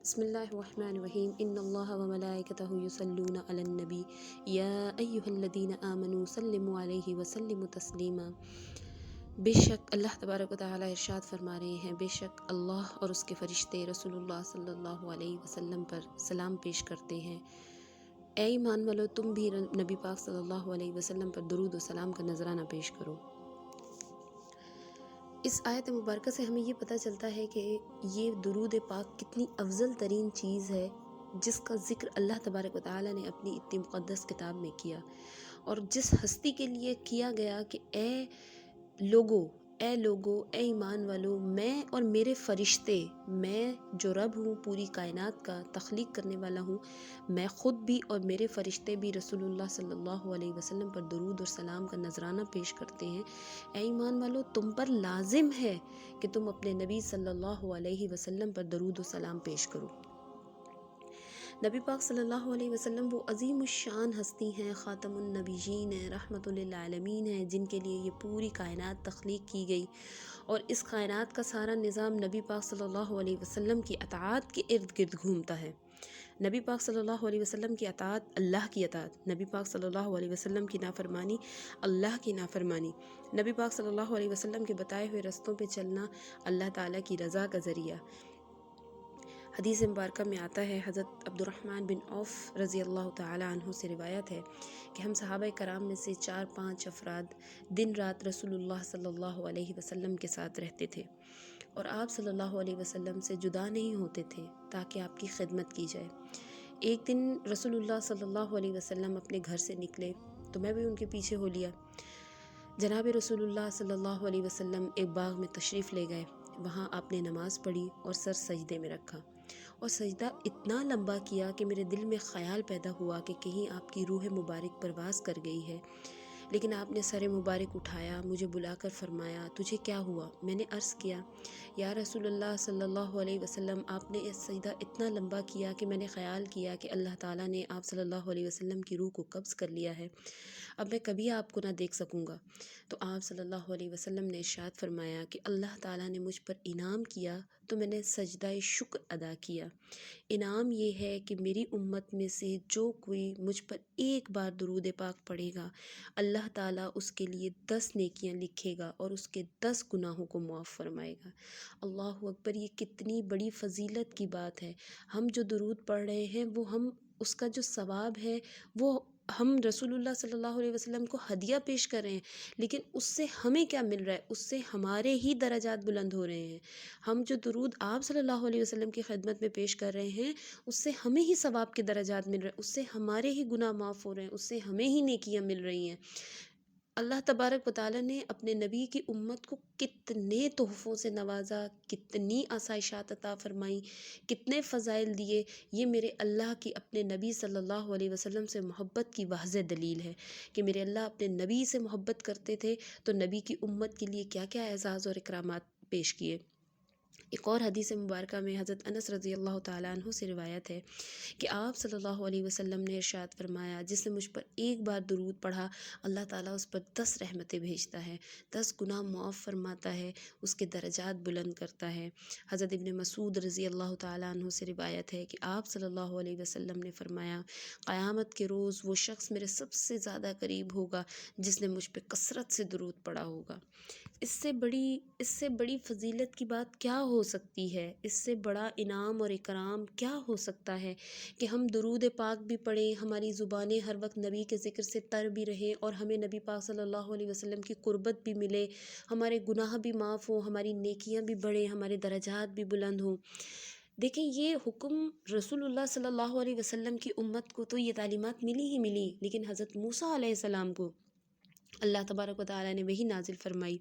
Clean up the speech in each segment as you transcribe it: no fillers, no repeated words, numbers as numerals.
بسم اللہ الرحمن الرحیم ان اللہ وملائکتہ یصلون علی النبی یا ایہا الذین آمنوا صلوا علیہ وسلموا تسلیما۔ بے شک اللہ تبارک و تعالی ارشاد فرما رہے ہیں، بے شک اللہ اور اس کے فرشتے رسول اللہ صلی اللہ علیہ وسلم پر سلام پیش کرتے ہیں۔ اے ایمان والو، تم بھی نبی پاک صلی اللہ علیہ وسلم پر درود و سلام کا نذرانہ پیش کرو۔ اس آیت مبارکہ سے ہمیں یہ پتہ چلتا ہے کہ یہ درود پاک کتنی افضل ترین چیز ہے، جس کا ذکر اللہ تبارک و تعالی نے اپنی اتنی مقدس کتاب میں کیا، اور جس ہستی کے لیے کیا گیا کہ اے لوگو، اے ایمان والو، میں اور میرے فرشتے، میں جو رب ہوں پوری کائنات کا تخلیق کرنے والا ہوں، میں خود بھی اور میرے فرشتے بھی رسول اللہ صلی اللہ علیہ وسلم پر درود اور سلام کا نذرانہ پیش کرتے ہیں۔ اے ایمان والو، تم پر لازم ہے کہ تم اپنے نبی صلی اللہ علیہ وسلم پر درود و سلام پیش کرو۔ نبی پاک صلی اللہ علیہ وسلم وہ عظیم الشان ہستی ہیں، خاتم النبیین ہیں، رحمت للعالمین ہیں، جن کے لیے یہ پوری کائنات تخلیق کی گئی، اور اس کائنات کا سارا نظام نبی پاک صلی اللہ علیہ وسلم کی اطاعت کے ارد گرد گھومتا ہے۔ نبی پاک صلی اللہ علیہ وسلم کی اطاعت اللہ کی اطاعت، نبی پاک صلی اللہ علیہ وسلم کی نافرمانی اللہ کی نافرمانی، نبی پاک صلی اللہ علیہ وسلم کے بتائے ہوئے رستوں پہ چلنا اللہ تعالیٰ کی رضا کا ذریعہ۔ حدیث مبارکہ میں آتا ہے، حضرت عبد الرحمن بن عوف رضی اللہ تعالی عنہ سے روایت ہے کہ ہم صحابہ کرام میں سے 4-5 افراد دن رات رسول اللہ صلی اللہ علیہ وسلم کے ساتھ رہتے تھے، اور آپ صلی اللہ علیہ وسلم سے جدا نہیں ہوتے تھے تاکہ آپ کی خدمت کی جائے۔ ایک دن رسول اللہ صلی اللہ علیہ وسلم اپنے گھر سے نکلے تو میں بھی ان کے پیچھے ہو لیا۔ جناب رسول اللہ صلی اللہ علیہ وسلم ایک باغ میں تشریف لے گئے، وہاں آپ نے نماز پڑھی اور سر سجدے میں رکھا، اور سجدہ اتنا لمبا کیا کہ میرے دل میں خیال پیدا ہوا کہ کہیں آپ کی روح مبارک پرواز کر گئی ہے، لیکن آپ نے سر مبارک اٹھایا، مجھے بلا کر فرمایا، تجھے کیا ہوا؟ میں نے عرض کیا، یا رسول اللہ صلی اللہ علیہ وسلم، آپ نے اس سجدہ اتنا لمبا کیا کہ میں نے خیال کیا کہ اللہ تعالیٰ نے آپ صلی اللہ علیہ وسلم کی روح کو قبض کر لیا ہے، اب میں کبھی آپ کو نہ دیکھ سکوں گا۔ تو آپ صلی اللہ علیہ وسلم نے ارشاد فرمایا کہ اللہ تعالیٰ نے مجھ پر انعام کیا تو میں نے سجدہ شکر ادا کیا۔ انعام یہ ہے کہ میری امت میں سے جو کوئی مجھ پر ایک بار درود پاک پڑھے گا، اللہ تعالیٰ اس کے لیے 10 نیکیاں لکھے گا اور اس کے 10 گناہوں کو معاف فرمائے گا۔ اللہ اکبر، یہ کتنی بڑی فضیلت کی بات ہے۔ ہم جو درود پڑھ رہے ہیں وہ اس کا جو ثواب ہے وہ ہم رسول اللہ صلی اللہ علیہ وسلم کو ہدیہ پیش کر رہے ہیں، لیکن اس سے ہمیں کیا مل رہا ہے؟ اس سے ہمارے ہی درجات بلند ہو رہے ہیں۔ ہم جو درود آپ صلی اللہ علیہ وسلم کی خدمت میں پیش کر رہے ہیں، اس سے ہمیں ہی ثواب کے درجات مل رہے ہیں، اس سے ہمارے ہی گناہ معاف ہو رہے ہیں، اس سے ہمیں ہی نیکیاں مل رہی ہیں۔ اللہ تبارک و تعالیٰ نے اپنے نبی کی امت کو کتنے تحفوں سے نوازا، کتنی آسائشات عطا فرمائیں، کتنے فضائل دیے۔ یہ میرے اللہ کی اپنے نبی صلی اللہ علیہ وسلم سے محبت کی واضح دلیل ہے کہ میرے اللہ اپنے نبی سے محبت کرتے تھے تو نبی کی امت کے لیے کیا کیا اعزاز اور اکرامات پیش کیے۔ ایک اور حدیث مبارکہ میں حضرت انس رضی اللہ تعالیٰ عنہ سے روایت ہے کہ آپ صلی اللہ علیہ وسلم نے ارشاد فرمایا، جس نے مجھ پر ایک بار درود پڑھا، اللہ تعالیٰ اس پر 10 رحمتیں بھیجتا ہے، 10 گناہ معاف فرماتا ہے، اس کے درجات بلند کرتا ہے۔ حضرت ابن مسعود رضی اللہ تعالیٰ عنہ سے روایت ہے کہ آپ صلی اللہ علیہ وسلم نے فرمایا، قیامت کے روز وہ شخص میرے سب سے زیادہ قریب ہوگا جس نے مجھ پہ کثرت سے درود پڑھا ہوگا۔ اس سے بڑی فضیلت کی بات کیا ہو سکتی ہے؟ اس سے بڑا انعام اور اکرام کیا ہو سکتا ہے کہ ہم درود پاک بھی پڑھیں، ہماری زبانیں ہر وقت نبی کے ذکر سے تر بھی رہیں، اور ہمیں نبی پاک صلی اللہ علیہ وسلم کی قربت بھی ملے، ہمارے گناہ بھی معاف ہوں، ہماری نیکیاں بھی بڑھیں، ہمارے درجات بھی بلند ہوں۔ دیکھیں، یہ حکم رسول اللہ صلی اللہ علیہ وسلم کی امت کو تو یہ تعلیمات ملی ہی ملی، لیکن حضرت موسیٰ علیہ السلام کو اللہ تبارک و تعالیٰ نے وہی نازل فرمائی،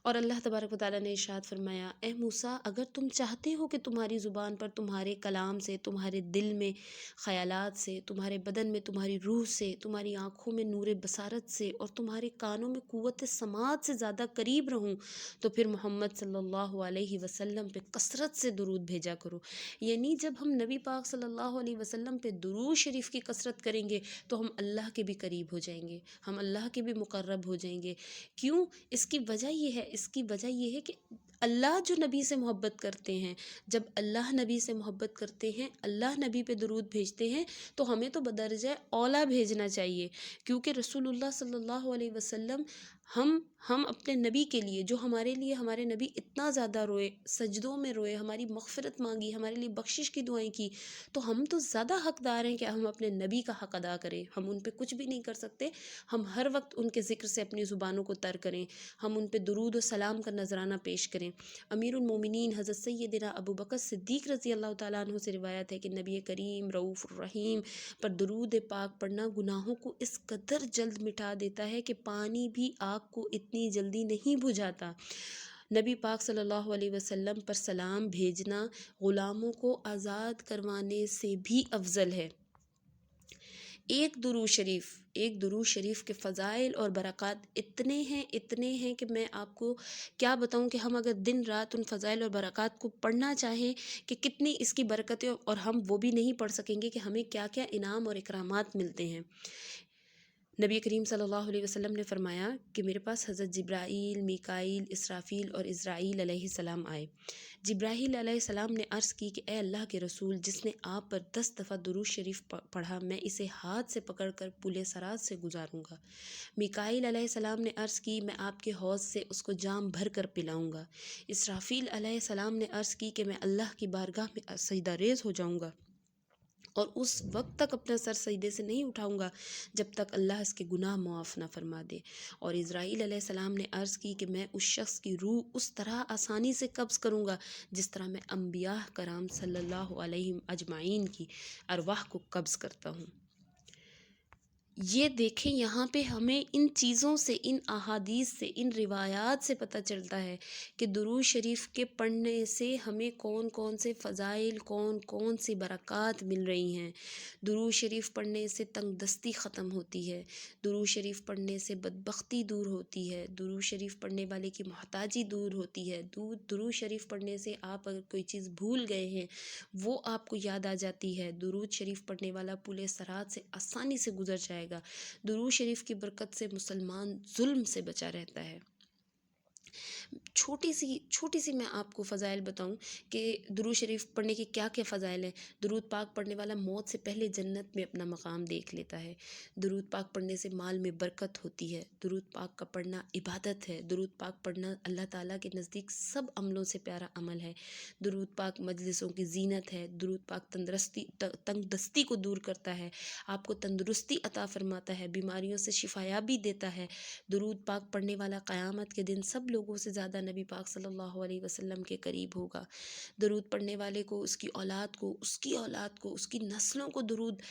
اور اللہ تبارک و تعالیٰ نے ارشاد فرمایا، اے موسیٰ، اگر تم چاہتے ہو کہ تمہاری زبان پر تمہارے کلام سے، تمہارے دل میں خیالات سے، تمہارے بدن میں تمہاری روح سے، تمہاری آنکھوں میں نور بصارت سے، اور تمہارے کانوں میں قوت سماعت سے زیادہ قریب رہوں، تو پھر محمد صلی اللہ علیہ وسلم پہ کثرت سے درود بھیجا کرو۔ یعنی جب ہم نبی پاک صلی اللہ علیہ وسلم پہ درود شریف کی کثرت کریں گے تو ہم اللہ کے بھی قریب ہو جائیں گے، ہم اللہ کے بھی مقرب ہو جائیں گے۔ کیوں؟ اس کی وجہ یہ ہے کہ اللہ جو نبی سے محبت کرتے ہیں، جب اللہ نبی سے محبت کرتے ہیں، اللہ نبی پہ درود بھیجتے ہیں، تو ہمیں تو بدرجہ اولا بھیجنا چاہیے، کیونکہ رسول اللہ صلی اللہ علیہ وسلم ہم اپنے نبی کے لیے، جو ہمارے لیے ہمارے نبی اتنا زیادہ روئے، سجدوں میں روئے، ہماری مغفرت مانگی، ہمارے لیے بخشش کی دعائیں کی، تو ہم تو زیادہ حقدار ہیں کہ ہم اپنے نبی کا حق ادا کریں۔ ہم ان پہ کچھ بھی نہیں کر سکتے، ہم ہر وقت ان کے ذکر سے اپنی زبانوں کو تر کریں، ہم ان پہ درود و سلام کا نذرانہ پیش کریں۔ امیر المومنین حضرت سیدنا ابو بکر صدیق رضی اللہ تعالیٰ عنہ سے روایت ہے کہ نبی کریم رؤوف الرحیم پر درود پاک پڑھنا گناہوں کو اس قدر جلد مٹا دیتا ہے کہ پانی بھی آگ کو اتنی جلدی نہیں بجھاتا۔ نبی پاک صلی اللہ علیہ وسلم پر سلام بھیجنا غلاموں کو آزاد کروانے سے بھی افضل ہے۔ ایک درود شریف کے فضائل اور برکات اتنے ہیں کہ میں آپ کو کیا بتاؤں کہ ہم اگر دن رات ان فضائل اور برکات کو پڑھنا چاہیں کہ کتنی اس کی برکتیں، اور ہم وہ بھی نہیں پڑھ سکیں گے کہ ہمیں کیا کیا انعام اور اکرامات ملتے ہیں۔ نبی کریم صلی اللہ علیہ وسلم نے فرمایا کہ میرے پاس حضرت جبرائیل، میکائیل، اسرافیل اور عزرائیل علیہ السلام آئے۔ جبرائیل علیہ السلام نے عرض کی کہ اے اللہ کے رسول، جس نے آپ پر 10 دفعہ درود شریف پڑھا، میں اسے ہاتھ سے پکڑ کر پل صراط سے گزاروں گا۔ میکائیل علیہ السلام نے عرض کی میں آپ کے حوض سے اس کو جام بھر کر پلاؤں گا۔ اسرافیل علیہ السلام نے عرض کی کہ میں اللہ کی بارگاہ میں سجدہ ریز ہو جاؤں گا اور اس وقت تک اپنا سر سجدے سے نہیں اٹھاؤں گا جب تک اللہ اس کے گناہ معاف نہ فرما دے۔ اور اسرائیل علیہ السلام نے عرض کی کہ میں اس شخص کی روح اس طرح آسانی سے قبض کروں گا جس طرح میں انبیاء کرام صلی اللہ علیہ اجمعین کی ارواح کو قبض کرتا ہوں۔ یہ دیکھیں، یہاں پہ ہمیں ان چیزوں سے، ان احادیث سے، ان روایات سے پتہ چلتا ہے کہ درود شریف کے پڑھنے سے ہمیں کون کون سے فضائل، کون کون سی برکات مل رہی ہیں۔ درود شریف پڑھنے سے تنگ دستی ختم ہوتی ہے، درود شریف پڑھنے سے بدبختی دور ہوتی ہے، درود شریف پڑھنے والے کی محتاجی دور ہوتی ہے، درود شریف پڑھنے سے آپ اگر کوئی چیز بھول گئے ہیں وہ آپ کو یاد آ جاتی ہے۔ درود شریف پڑھنے والا پل صراط سے آسانی سے گزر جائے گا۔ درود شریف کی برکت سے مسلمان ظلم سے بچا رہتا ہے۔ چھوٹی سی میں آپ کو فضائل بتاؤں کہ درود شریف پڑھنے کے کیا کیا فضائل ہیں۔ درود پاک پڑھنے والا موت سے پہلے جنت میں اپنا مقام دیکھ لیتا ہے۔ درود پاک پڑھنے سے مال میں برکت ہوتی ہے۔ درود پاک کا پڑھنا عبادت ہے۔ درود پاک پڑھنا اللہ تعالیٰ کے نزدیک سب عملوں سے پیارا عمل ہے۔ درود پاک مجلسوں کی زینت ہے۔ درود پاک تنگ دستی کو دور کرتا ہے، آپ کو تندرستی عطا فرماتا ہے، بیماریوں سے شفایابی دیتا ہے۔ درود پاک پڑھنے والا قیامت کے دن سب لوگوں سے زیادہ نبی پاک صلی اللہ علیہ وسلم کے قریب ہوگا۔ درود پڑھنے والے کو، اس کی اولاد کو، اس کی اولاد کو، اس کی نسلوں کو درود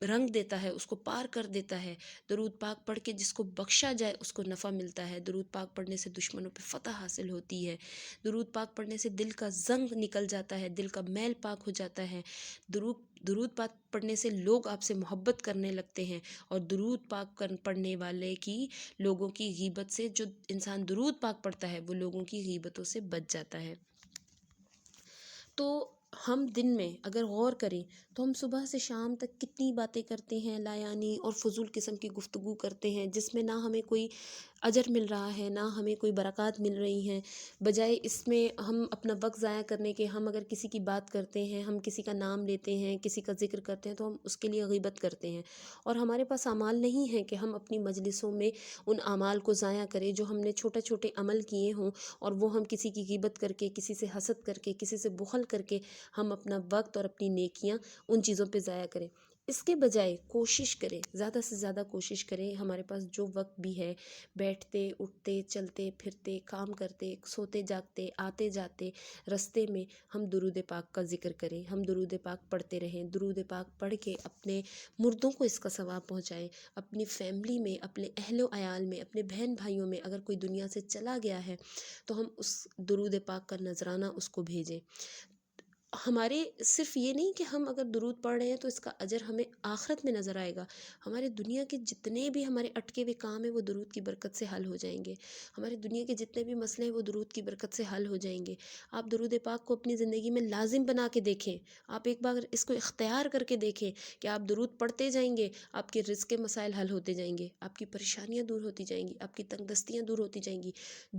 رنگ دیتا ہے، اس کو پار کر دیتا ہے۔ درود پاک پڑھ کے جس کو بخشا جائے اس کو نفع ملتا ہے۔ درود پاک پڑھنے سے دشمنوں پہ فتح حاصل ہوتی ہے۔ درود پاک پڑھنے سے دل کا زنگ نکل جاتا ہے، دل کا میل پاک ہو جاتا ہے۔ درود پاک پڑھنے سے لوگ آپ سے محبت کرنے لگتے ہیں، اور درود پاک پڑھنے والے کی لوگوں کی غیبت سے، جو انسان درود پاک پڑھتا ہے وہ لوگوں کی غیبتوں سے بچ جاتا ہے۔ تو ہم دن میں اگر غور کریں تو ہم صبح سے شام تک کتنی باتیں کرتے ہیں، لا یعنی اور فضول قسم کی گفتگو کرتے ہیں جس میں نہ ہمیں کوئی اجر مل رہا ہے، نہ ہمیں کوئی برکات مل رہی ہیں۔ بجائے اس میں ہم اپنا وقت ضائع کرنے کے، ہم اگر کسی کی بات کرتے ہیں، ہم کسی کا نام لیتے ہیں، کسی کا ذکر کرتے ہیں تو ہم اس کے لیے غیبت کرتے ہیں، اور ہمارے پاس اعمال نہیں ہے کہ ہم اپنی مجلسوں میں ان اعمال کو ضائع کریں جو ہم نے چھوٹے عمل کیے ہوں، اور وہ ہم کسی کی غیبت کر کے، کسی سے حسد کر کے، کسی سے بخل کر کے ہم اپنا وقت اور اپنی نیکیاں ان چیزوں پہ ضائع کریں۔ اس کے بجائے کوشش کریں، زیادہ سے زیادہ کوشش کریں، ہمارے پاس جو وقت بھی ہے، بیٹھتے اٹھتے چلتے پھرتے کام کرتے سوتے جاگتے آتے جاتے رستے میں ہم درود پاک کا ذکر کریں، ہم درود پاک پڑھتے رہیں۔ درود پاک پڑھ کے اپنے مردوں کو اس کا ثواب پہنچائیں، اپنی فیملی میں، اپنے اہل و عیال میں، اپنے بہن بھائیوں میں اگر کوئی دنیا سے چلا گیا ہے تو ہم اس درود پاک کا نذرانہ اس کو بھیجیں۔ ہمارے صرف یہ نہیں کہ ہم اگر درود پڑھ رہے ہیں تو اس کا اجر ہمیں آخرت میں نظر آئے گا، ہمارے دنیا کے جتنے بھی ہمارے اٹکے ہوئے کام ہیں وہ درود کی برکت سے حل ہو جائیں گے، ہمارے دنیا کے جتنے بھی مسئلے ہیں وہ درود کی برکت سے حل ہو جائیں گے۔ آپ درود پاک کو اپنی زندگی میں لازم بنا کے دیکھیں، آپ ایک بار اس کو اختیار کر کے دیکھیں کہ آپ درود پڑھتے جائیں گے، آپ کے رزق کے مسائل حل ہوتے جائیں گے، آپ کی پریشانیاں دور ہوتی جائیں گی، آپ کی تنگ دستیاں دور ہوتی جائیں گی۔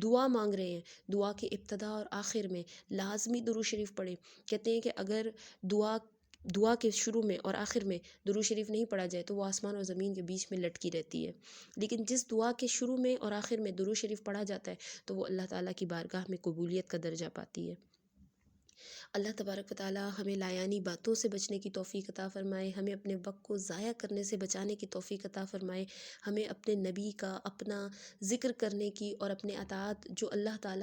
دعا مانگ رہے ہیں، دعا کے ابتدا اور آخر میں لازمی درود شریف پڑھیں۔ کہتے ہیں کہ اگر دعا کے شروع میں اور آخر میں درود شریف نہیں پڑھا جائے تو وہ آسمان اور زمین کے بیچ میں لٹکی رہتی ہے، لیکن جس دعا کے شروع میں اور آخر میں درود شریف پڑھا جاتا ہے تو وہ اللہ تعالیٰ کی بارگاہ میں قبولیت کا درجہ پاتی ہے۔ اللہ تبارک و تعالی ہمیں لایانی باتوں سے بچنے کی توفیق عطا فرمائے، ہمیں اپنے وقت کو ضائع کرنے سے بچانے کی توفیق عطا فرمائے، ہمیں اپنے نبی کا اپنا ذکر کرنے کی اور اپنے اطاعت جو اللہ تعالیٰ